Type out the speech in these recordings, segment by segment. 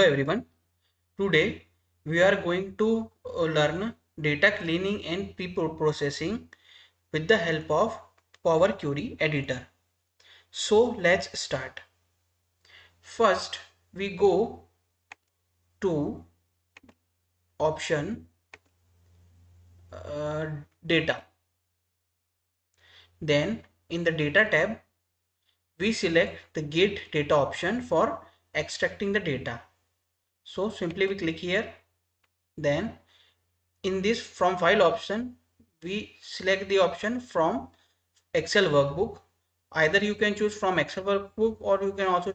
everyone. Today we are going to learn data cleaning and pre-processing with the help of Power Query Editor. So let's start. First we go to option data. Then in the data tab we select the get data option for extracting the data. So simply we click here. Then in this from file option we select the option from Excel workbook. Either you can choose from Excel workbook or you can also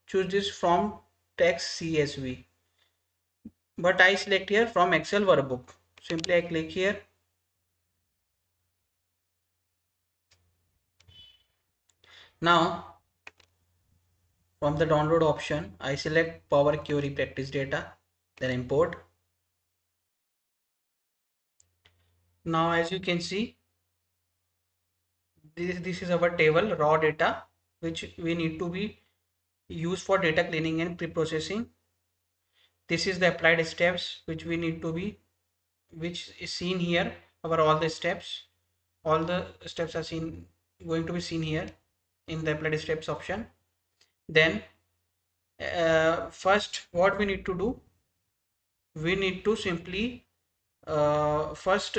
choose this from text CSV, but I select here from Excel workbook. Simply I click here. Now from the download option I select Power Query practice data, then import. Now as you can see, this is our table raw data which we need to be used for data cleaning and pre-processing. This is the applied steps which we need to be, which is seen here. Our all the steps are going to be seen here in the applied steps option. Then first what we need to do, we need to simply first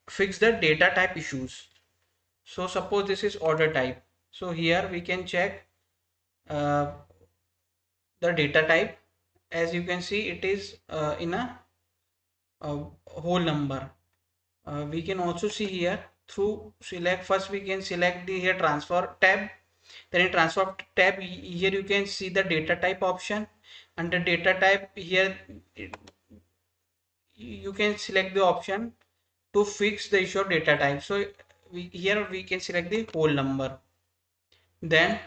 fix the data type issues. So suppose this is order type, so here we can check uh, the data type. As you can see, it is in a whole number. We can also see here through select. First we can select the here transfer tab. Then in transfer tab here you can see the data type option. Under data type here you can select the option to fix the issue of data type. So here we can select the whole number. Then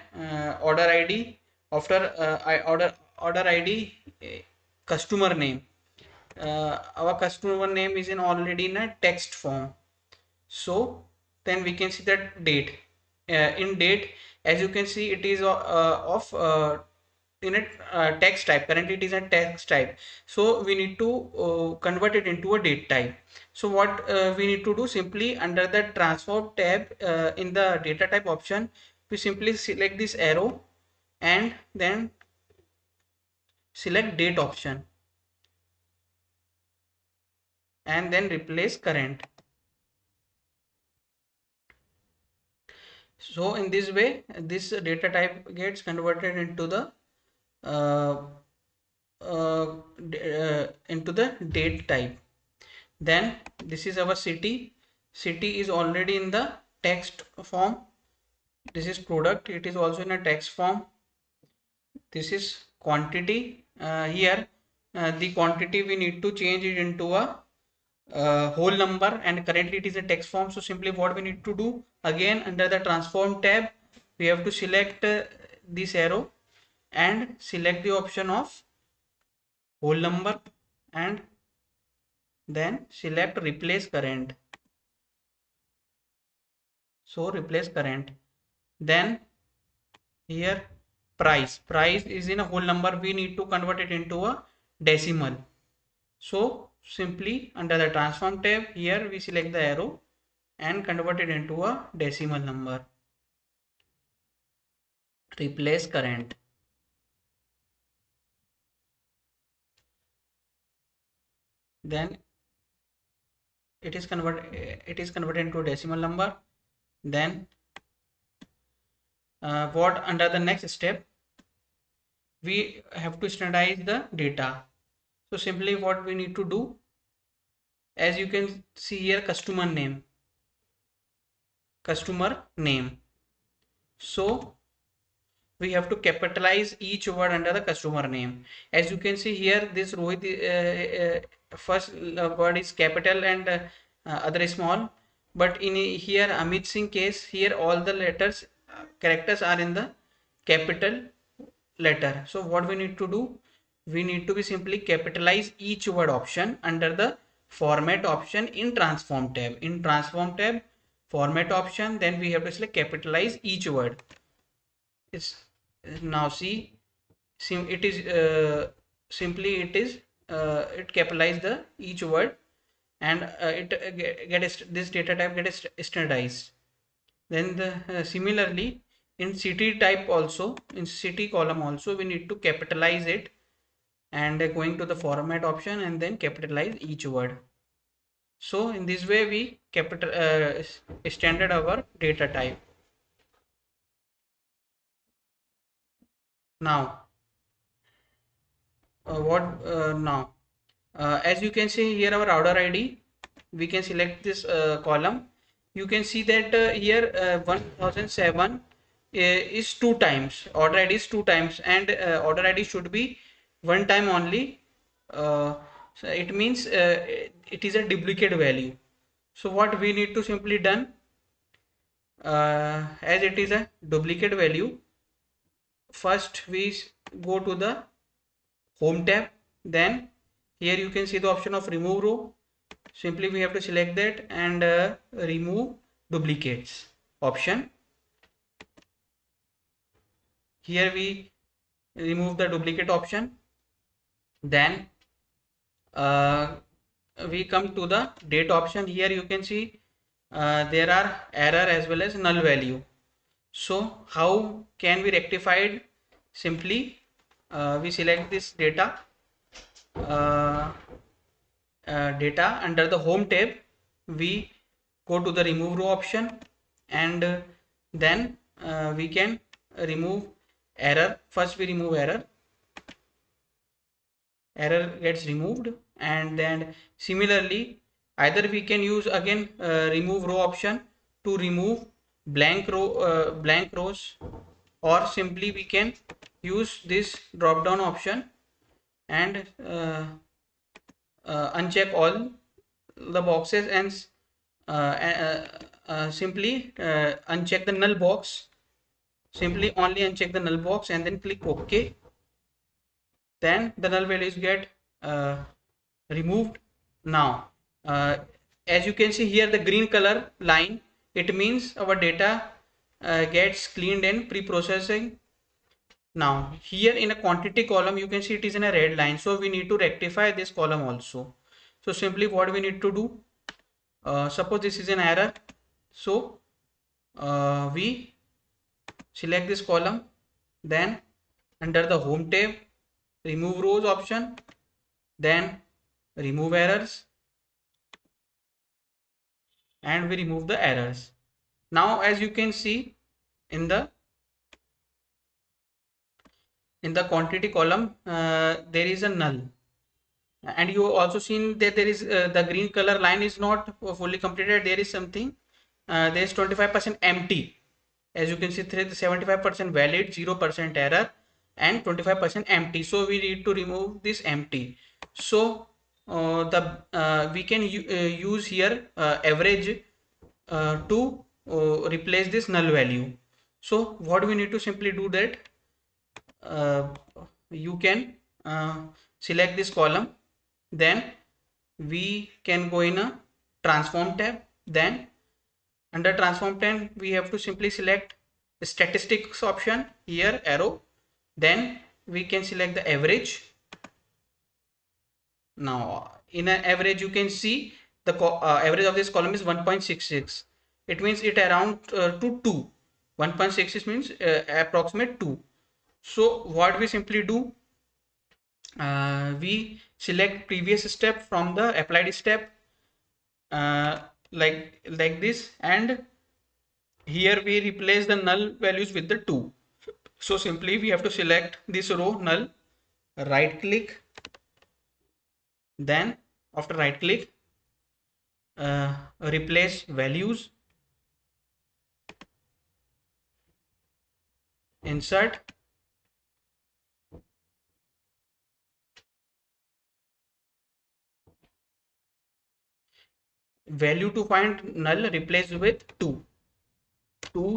order ID. After order ID, customer name. Our customer name is in already in a text form. So then we can see that date. In date, as you can see, it is of in a text type. Currently it is a text type, so we need to convert it into a date type. So what we need to do, simply under the transform tab in the data type option, we simply select this arrow and then select date option and then replace current. So in this way this data type gets converted into the uh, into the date type. Then this is our city. City is already in the text form. This is product, it is also in a text form. This is quantity. Here the quantity we need to change it into a whole number, and currently it is a text form. So simply what we need to do, again under the transform tab we have to select this arrow and select the option of whole number and then select replace current. So replace current. Then here price is in a whole number, we need to convert it into a decimal. So simply under the transform tab here we select the arrow and convert it into a decimal number. Replace current. Then it is converted into a decimal number. Then what under the next step, we have to standardize the data. So simply what we need to do, as you can see here, customer name. So we have to capitalize each word under the customer name. As you can see here, this Rohit first word is capital and other is small, but in here Amit Singh case, here all the letters characters are in the capital letter. So what we need to do, we need to be simply capitalize each word option under the format option in transform tab. In transform tab format option, then we have to select capitalize each word. It's now see it is simply it is it capitalize the each word, and this data type get standardized. Then similarly in city type also, in city column also, we need to capitalize it, and going to the format option and then capitalize each word. So in this way we standard our data type. Now what now as you can see here, our order ID, we can select this column. You can see that here 1007 is two times, order ID is two times, and order ID should be one time only. So it means it is a duplicate value. So what we need to simply done, as it is a duplicate value, first we go to the home tab. Then here you can see the option of remove row. Simply we have to select that and remove duplicates option. Here we remove the duplicate option. Then we come to the date option. Here you can see there are error as well as null value. So how can we rectify it? Simply we select this data data. Under the home tab we go to the remove row option, and then we can remove error. First we remove error, error gets removed, and then similarly either we can use again remove row option to remove blank rows, or simply we can use this drop down option and uncheck all the boxes, and simply uncheck the null box. Simply only uncheck the null box and then click OK. Then the null values get removed. Now as you can see here, the green color line, it means our data gets cleaned in pre-processing. Now here in a quantity column you can see it is in a red line, so we need to rectify this column also. So simply what we need to do, suppose this is an error, so we select this column, then under the home tab remove rows option, then remove errors, and we remove the errors. Now as you can see in the quantity column there is a null, and you also seen that there is the green color line is not fully completed. There is something, there is 25% empty. As you can see, 75% valid, 0% error, and 25% empty. So we need to remove this empty. So we can use here average to replace this null value. So what we need to simply do that, uh, you can select this column, then we can go in a transform tab. Then under transform tab we have to simply select the statistics option, here arrow, then we can select the average. Now in an average you can see the average of this column is 1.66. it means it around to 2. 1.66 means approximate 2. So what we simply do, we select previous step from the applied step, uh, like this, and here we replace the null values with the 2. So simply we have to select this row null, right click, then after right click replace values, insert, value to find null replace with 2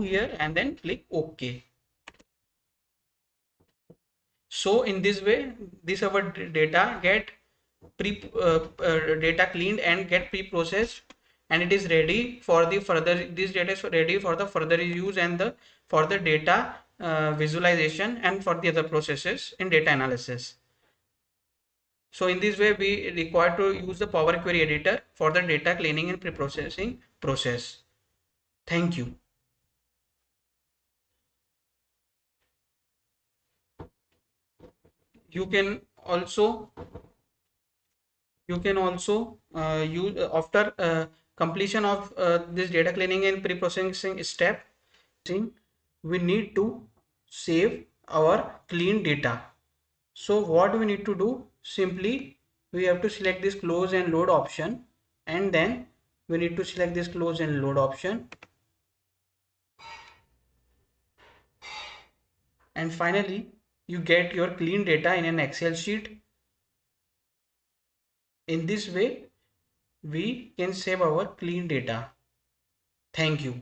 here, and then click OK. So in this way this our data get data cleaned and get pre-processed, and it is ready for the further, this data is ready for the further use and the for the data visualization and for the other processes in data analysis. So in this way, we require to use the Power Query editor for the data cleaning and pre-processing process. Thank you. You can also use after completion of this data cleaning and pre-processing step, we need to save our clean data. So what we need to do, simply we have to select this close and load option, and then we need to select this close and load option, and finally you get your clean data in an Excel sheet. In this way we can save our clean data. Thank you.